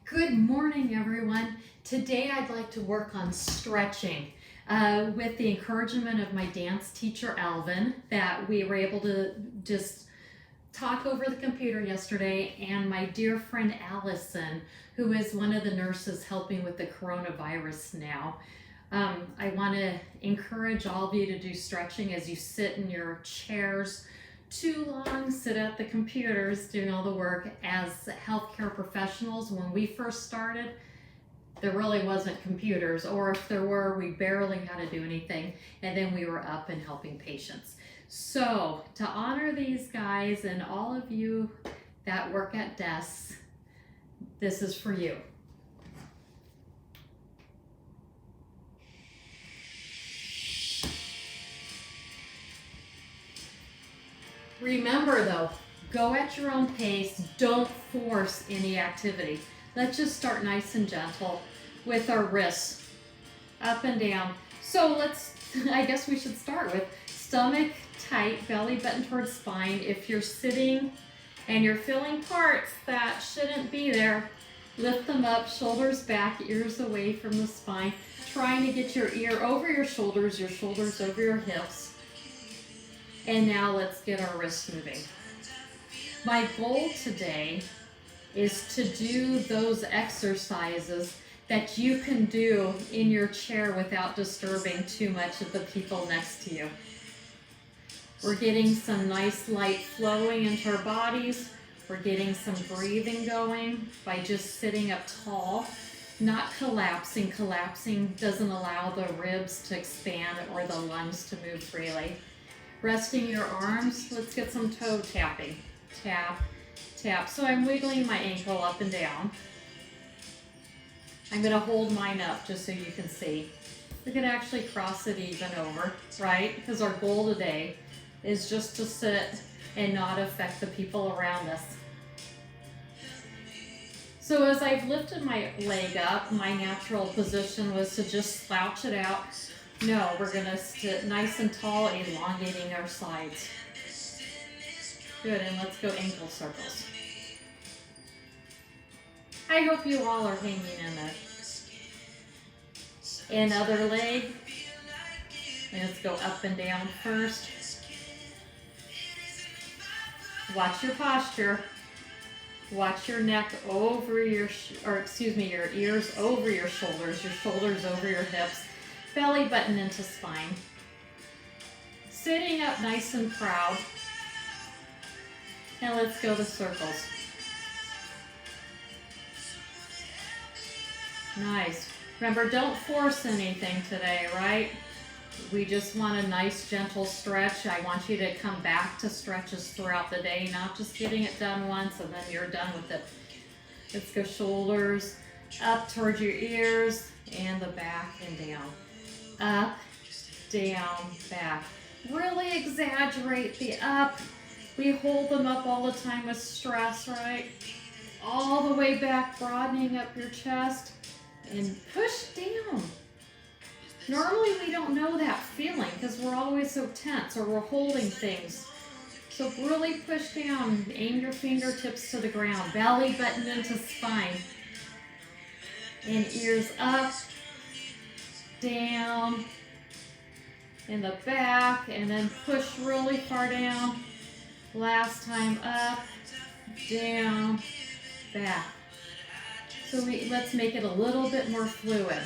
Good morning, everyone. Today I'd like to work on stretching with the encouragement of my dance teacher, Alvin, that we were able to just talk over the computer yesterday, and my dear friend Allison, who is one of the nurses helping with the coronavirus now. I want to encourage all of you to do stretching as you sit in your chairs too long, sit at the computers doing all the work. As healthcare professionals, when we first started, there really wasn't computers, or if there were, we barely had to do anything, and then we were up and helping patients. So to honor these guys and all of you that work at desks, this is for you. Remember though, go at your own pace. Don't force any activity. Let's just start nice and gentle with our wrists up and down. So I guess we should start with stomach tight, belly button towards spine. If you're sitting and you're feeling parts that shouldn't be there, lift them up, shoulders back, ears away from the spine. Trying to get your ear over your shoulders over your hips. And now let's get our wrists moving. My goal today is to do those exercises that you can do in your chair without disturbing too much of the people next to you. We're getting some nice light flowing into our bodies. We're getting some breathing going by just sitting up tall, not collapsing. Collapsing doesn't allow the ribs to expand or the lungs to move freely. Resting your arms, let's get some toe tapping. Tap, tap. So I'm wiggling my ankle up and down. I'm gonna hold mine up just so you can see. We could actually cross it even over, right? Because our goal today is just to sit and not affect the people around us. So as I've lifted my leg up, my natural position was to just slouch it out. No, we're gonna sit nice and tall, elongating our sides. Good, and let's go ankle circles. I hope you all are hanging in there. And other leg. Let's go up and down first. Watch your posture. Watch your neck over your ears over your shoulders over your hips. Belly button into spine. Sitting up nice and proud. And let's go to circles. Nice. Remember, don't force anything today, right? We just want a nice gentle stretch. I want you to come back to stretches throughout the day, not just getting it done once and then you're done with it. Let's go shoulders up towards your ears and the back and down. Up, down, back. Really exaggerate the up. We hold them up all the time with stress, right? All the way back, broadening up your chest and push down. Normally we don't know that feeling because we're always so tense or we're holding things. So really push down, aim your fingertips to the ground, belly button into spine, and ears up, down, in the back, and then push really far down. Last time, up, down, back. So let's make it a little bit more fluid.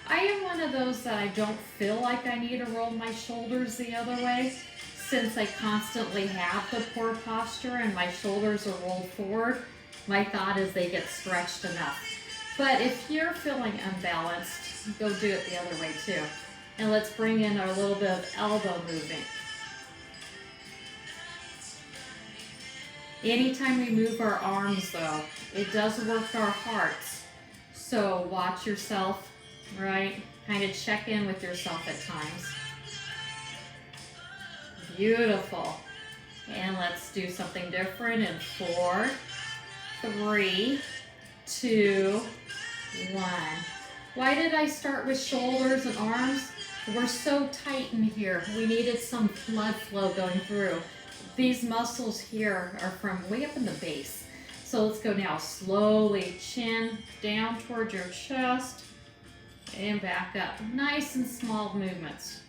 I am one of those that I don't feel like I need to roll my shoulders the other way, since I constantly have the poor posture and my shoulders are rolled forward. My thought is they get stretched enough. But if you're feeling unbalanced, go do it the other way too. And let's bring in our little bit of elbow movement. Anytime we move our arms though, it does work our hearts. So watch yourself, right? Kind of check in with yourself at times. Beautiful. And let's do something different in 4, 3, 2, 1. Why did I start with shoulders and arms? We're so tight in here. We needed some blood flow going through. These muscles here are from way up in the base. So let's go now. Slowly chin down toward your chest and back up. Nice and small movements.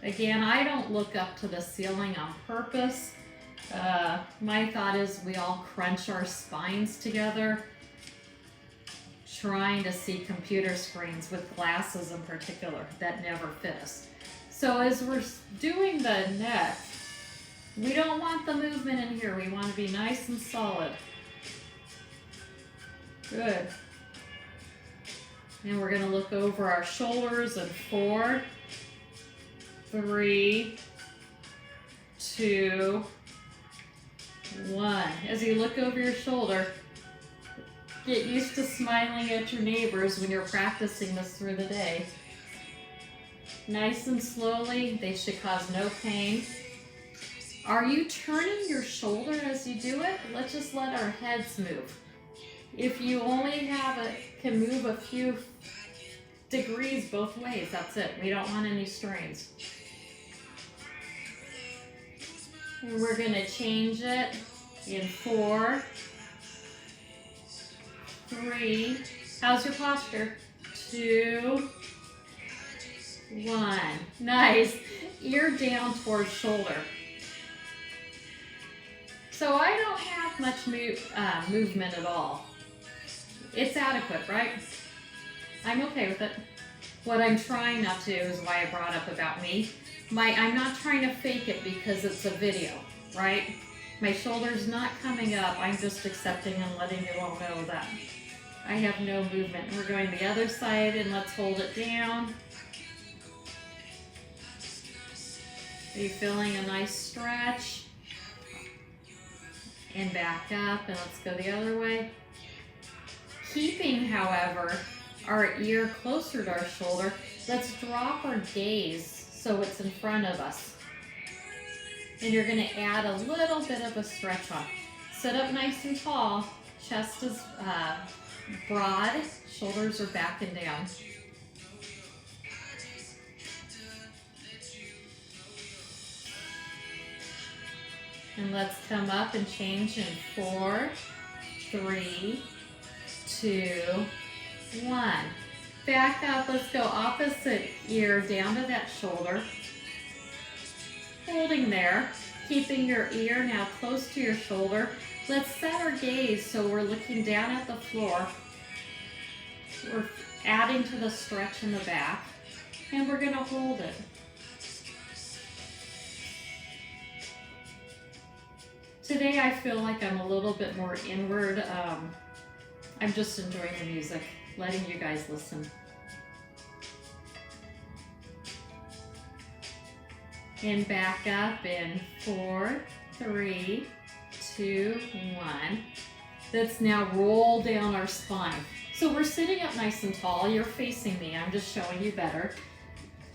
Again, I don't look up to the ceiling on purpose. My thought is we all crunch our spines together, trying to see computer screens with glasses in particular that never fit us. So as we're doing the neck, we don't want the movement in here. We want to be nice and solid. Good. And we're going to look over our shoulders in 4, 3, 2, 1. As you look over your shoulder, get used to smiling at your neighbors when you're practicing this through the day. Nice and slowly. They should cause no pain. Are you turning your shoulder as you do it? Let's just let our heads move. If you only can move a few degrees both ways, that's it. We don't want any strains. And we're going to change it in 4, 3, how's your posture? 2, 1. Nice. Ear down towards shoulder. So I don't have much movement at all. It's adequate, right? I'm okay with it. What I'm trying not to is why I brought up about me. I'm not trying to fake it because it's a video, right? My shoulder's not coming up. I'm just accepting and letting you all know that I have no movement. And we're going the other side, and let's hold it down. Are you feeling a nice stretch? And back up, and let's go the other way. Keeping, however, our ear closer to our shoulder, let's drop our gaze so it's in front of us. And you're going to add a little bit of a stretch on. Sit up nice and tall, chest is broad, shoulders are back and down. And let's come up and change in 4, 3, 2, 1. Back up, let's go opposite ear down to that shoulder. Holding there, keeping your ear now close to your shoulder. Let's set our gaze so we're looking down at the floor. We're adding to the stretch in the back, and we're going to hold it. Today I feel like I'm a little bit more inward. I'm just enjoying the music, letting you guys listen. And back up in 4, 3, 2, 1. Let's now roll down our spine. So we're sitting up nice and tall. You're facing me. I'm just showing you better.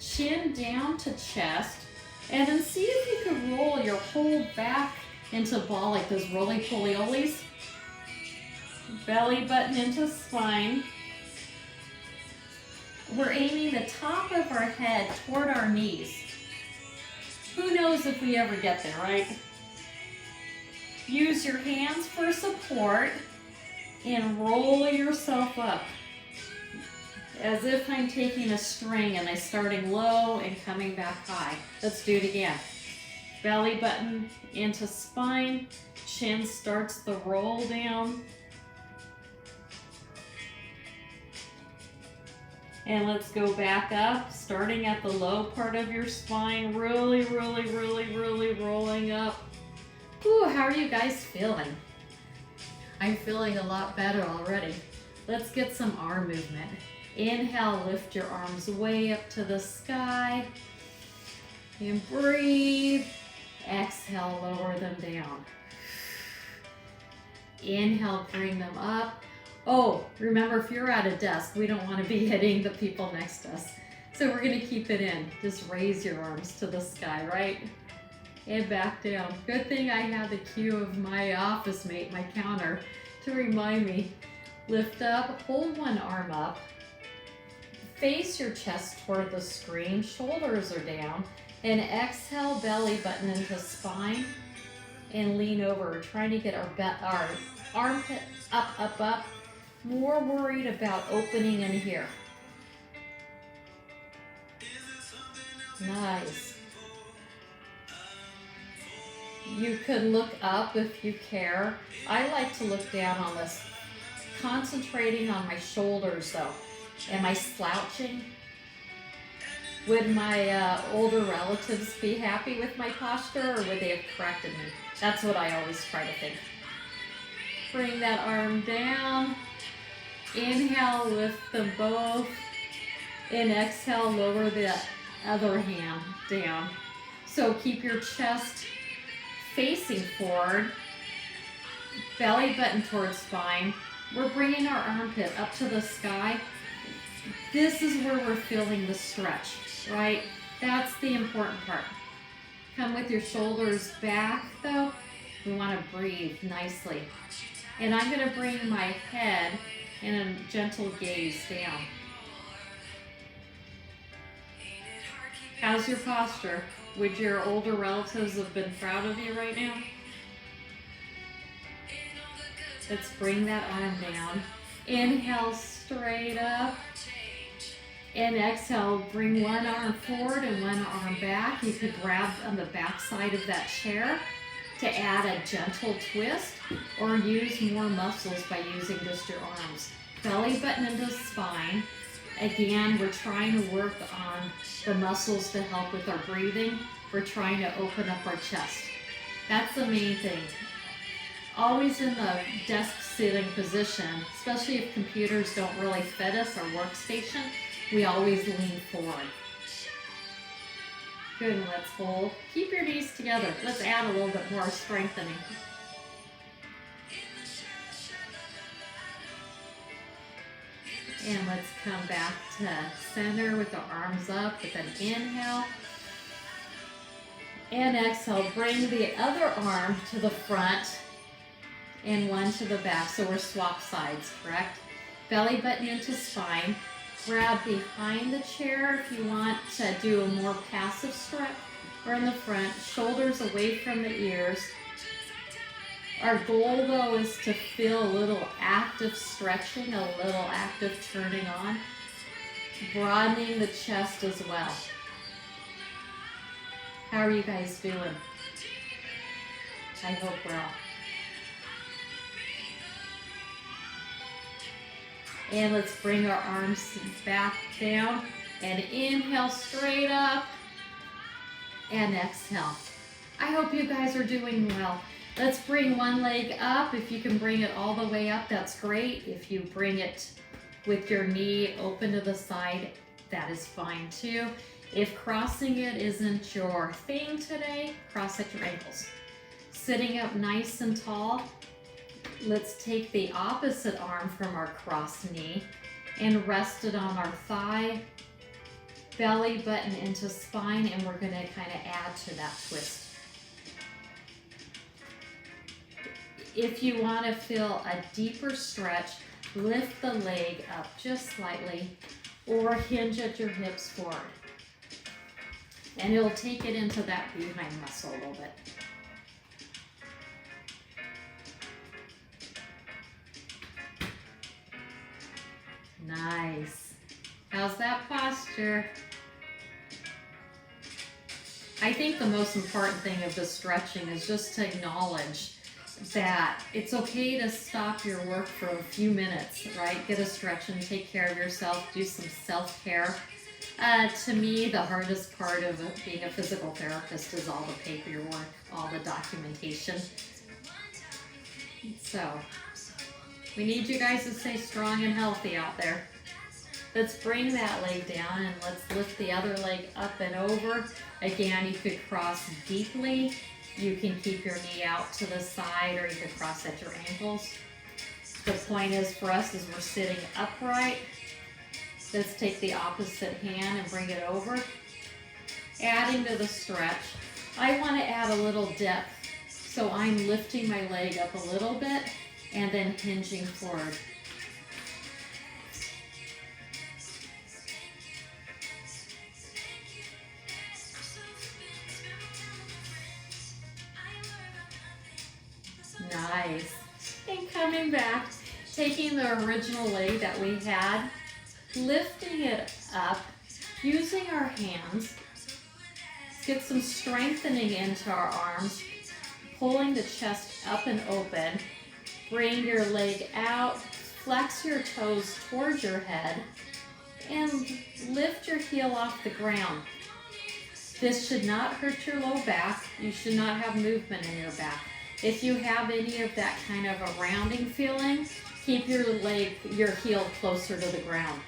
Chin down to chest. And then see if you can roll your whole back into a ball like those roly-poly-olies. Belly button into spine. We're aiming the top of our head toward our knees. Who knows if we ever get there, right? Use your hands for support and roll yourself up. As if I'm taking a string and I'm starting low and coming back high. Let's do it again. Belly button into spine. Chin starts the roll down. And let's go back up, starting at the low part of your spine, really, really, really, really rolling up. Ooh, how are you guys feeling? I'm feeling a lot better already. Let's get some arm movement. Inhale, lift your arms way up to the sky. And breathe. Exhale, lower them down. Inhale, bring them up. Oh, remember, if you're at a desk, we don't want to be hitting the people next to us. So we're going to keep it in. Just raise your arms to the sky, right? And back down. Good thing I had the cue of my office mate, my counter, to remind me. Lift up, hold one arm up. Face your chest toward the screen, shoulders are down. And exhale, belly button into spine. and lean over, trying to get our armpit up, up, up. More worried about opening in here. Nice. You could look up if you care. I like to look down on this, concentrating on my shoulders though. Am I slouching? Would my older relatives be happy with my posture, or would they have corrected me? That's what I always try to think. Bring that arm down. Inhale, lift them both. And exhale, lower the other hand down. So keep your chest facing forward, belly button towards spine. We're bringing our armpit up to the sky. This is where we're feeling the stretch, right? That's the important part. Come with your shoulders back though. We want to breathe nicely. And I'm going to bring my head in a gentle gaze down. How's your posture? Would your older relatives have been proud of you right now? Let's bring that arm down. Inhale straight up. And exhale, bring one arm forward and one arm back. You could grab on the back side of that chair to add a gentle twist, or use more muscles by using just your arms. Belly button into spine. Again, we're trying to work on the muscles to help with our breathing. We're trying to open up our chest. That's the main thing. Always in the desk sitting position, especially if computers don't really fit us, our workstation, we always lean forward. Good, and let's hold. Keep your knees together. Let's add a little bit more strengthening. And let's come back to center with the arms up with an inhale. And exhale, bring the other arm to the front and one to the back. So we're swap sides, correct? Belly button into spine. Grab behind the chair if you want to do a more passive stretch, or in the front. Shoulders away from the ears. Our goal though is to feel a little active stretching, a little active turning on, broadening the chest as well. How are you guys doing? I hope well. And let's bring our arms back down and inhale straight up and exhale. I hope you guys are doing well. Let's bring one leg up. If you can bring it all the way up, that's great. If you bring it with your knee open to the side, that is fine too. If crossing it isn't your thing today, cross at your ankles. Sitting up nice and tall, let's take the opposite arm from our crossed knee and rest it on our thigh, belly button into spine, and we're going to kind of add to that twist. If you want to feel a deeper stretch, lift the leg up just slightly or hinge at your hips forward. And it'll take it into that behind muscle a little bit. Nice. How's that posture? I think the most important thing of this stretching is just to acknowledge that it's okay to stop your work for a few minutes, right? Get a stretch and take care of yourself, do some self-care. To me, the hardest part of being a physical therapist is all the paperwork, all the documentation. So, we need you guys to stay strong and healthy out there. Let's bring that leg down and let's lift the other leg up and over. Again, you could cross deeply. You can keep your knee out to the side, or you could cross at your ankles. The point is for us is we're sitting upright. Let's take the opposite hand and bring it over. Adding to the stretch. I want to add a little depth. So I'm lifting my leg up a little bit and then hinging forward. Nice. And coming back, taking the original leg that we had, lifting it up, using our hands. Get some strengthening into our arms, pulling the chest up and open. Bring your leg out, flex your toes towards your head, and lift your heel off the ground. This should not hurt your low back. You should not have movement in your back. If you have any of that kind of a rounding feeling, keep your heel closer to the ground.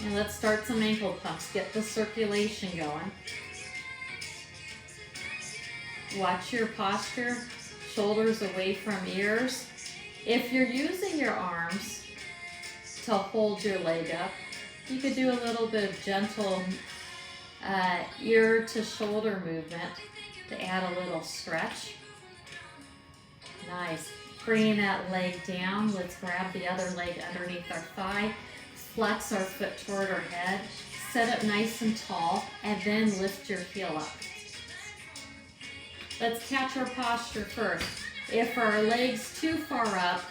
And let's start some ankle pumps. Get the circulation going. Watch your posture, shoulders away from ears. If you're using your arms to hold your leg up, you could do a little bit of gentle ear to shoulder movement to add a little stretch. Nice. Bringing that leg down, let's grab the other leg underneath our thigh, flex our foot toward our head, set up nice and tall, and then lift your heel up. Let's catch our posture first. If our leg's too far up,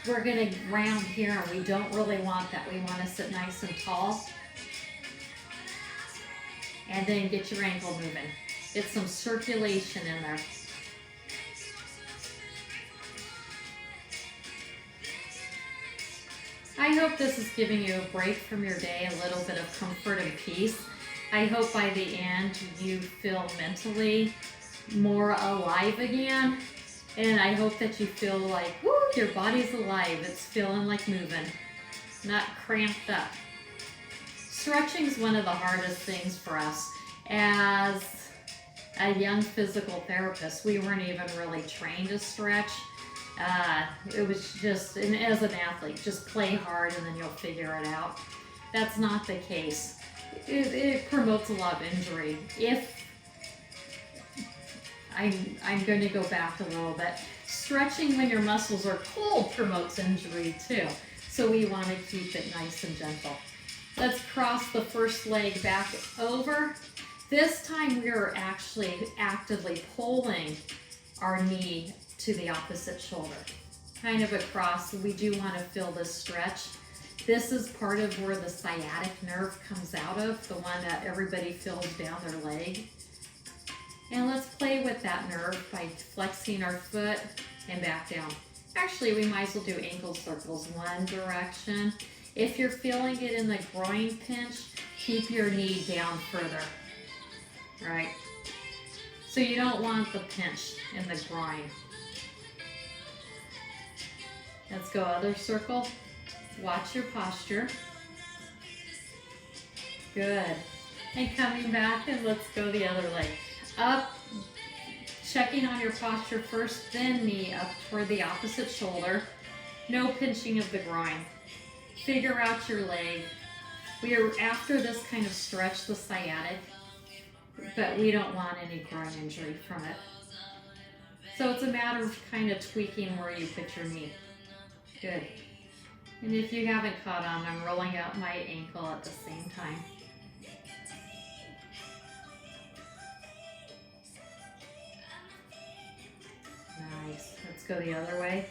we're going to round here, and we don't really want that. We want to sit nice and tall. And then get your ankle moving. Get some circulation in there. I hope this is giving you a break from your day, a little bit of comfort and peace. I hope by the end you feel mentally more alive again. And I hope that you feel like, woo, your body's alive. It's feeling like moving, not cramped up. Stretching is one of the hardest things for us. As a young physical therapist, we weren't even really trained to stretch. It was just, and as an athlete, just play hard and then you'll figure it out. That's not the case. It promotes a lot of injury. If I'm going to go back a little bit. Stretching when your muscles are cold promotes injury too. So we want to keep it nice and gentle. Let's cross the first leg back over. This time we're actually actively pulling our knee to the opposite shoulder. Kind of across. We do want to feel this stretch. This is part of where the sciatic nerve comes out of, the one that everybody feels down their leg. And let's play with that nerve by flexing our foot and back down. Actually, we might as well do ankle circles one direction. If you're feeling it in the groin pinch, keep your knee down further, right? So you don't want the pinch in the groin. Let's go other circle. Watch your posture. Good. And coming back, and let's go the other leg. Up, checking on your posture first, then knee up toward the opposite shoulder. No pinching of the groin. Figure out your leg. We are after this kind of stretch, the sciatic, but we don't want any groin injury from it. So it's a matter of kind of tweaking where you put your knee. Good. And if you haven't caught on, I'm rolling out my ankle at the same time. Nice. Let's go the other way.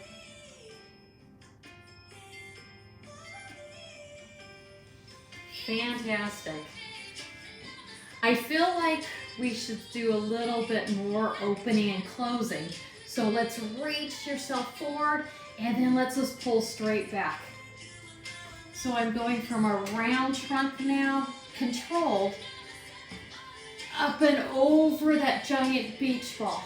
Fantastic. I feel like we should do a little bit more opening and closing. So let's reach yourself forward and then let's just pull straight back. So I'm going from a round trunk now, controlled, up and over that giant beach ball.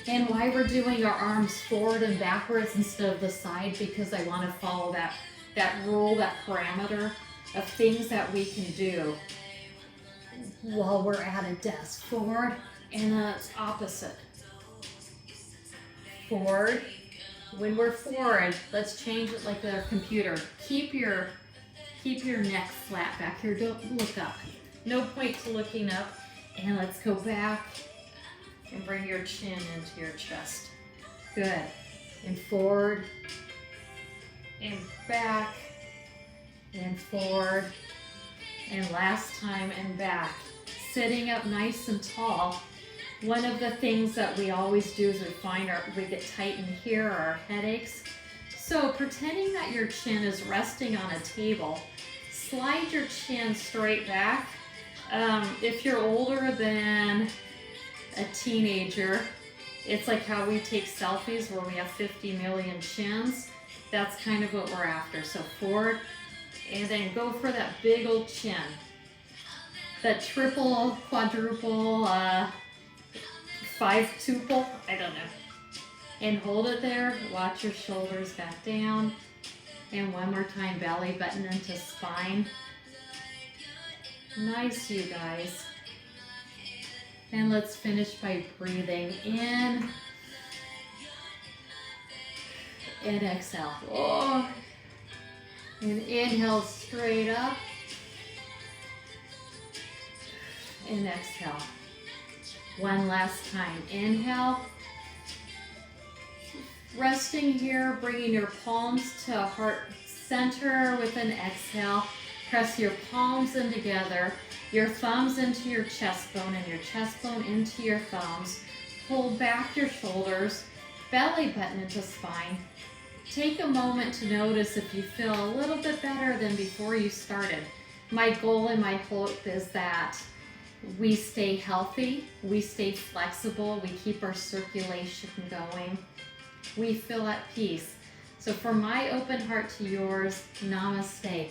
And why we're doing our arms forward and backwards instead of the side, because I want to follow that rule, that parameter of things that we can do while we're at a desk. Forward, and then it's opposite. Forward. When we're forward, let's change it like our computer. Keep your neck flat back here. Don't look up. No point to looking up. And let's go back and bring your chin into your chest. Good. And forward and back and forward and last time and back. Sitting up nice and tall. One of the things that we always do is we get tight in here, our headaches. So pretending that your chin is resting on a table, slide your chin straight back. If you're older than a teenager, it's like how we take selfies where we have 50 million chins. That's kind of what we're after. So forward, and then go for that big old chin. That triple, quadruple, five-tuple, I don't know. And hold it there, watch your shoulders back down. And one more time, belly button into spine. Nice, you guys. And let's finish by breathing in. And exhale. Oh. And inhale straight up. And exhale. One last time. Inhale. Resting here, bringing your palms to heart center with an exhale. Press your palms in together, your thumbs into your chest bone and your chest bone into your thumbs. Pull back your shoulders, belly button into spine. Take a moment to notice if you feel a little bit better than before you started. My goal and my hope is that we stay healthy, we stay flexible, we keep our circulation going. We feel at peace. So from my open heart to yours, namaste.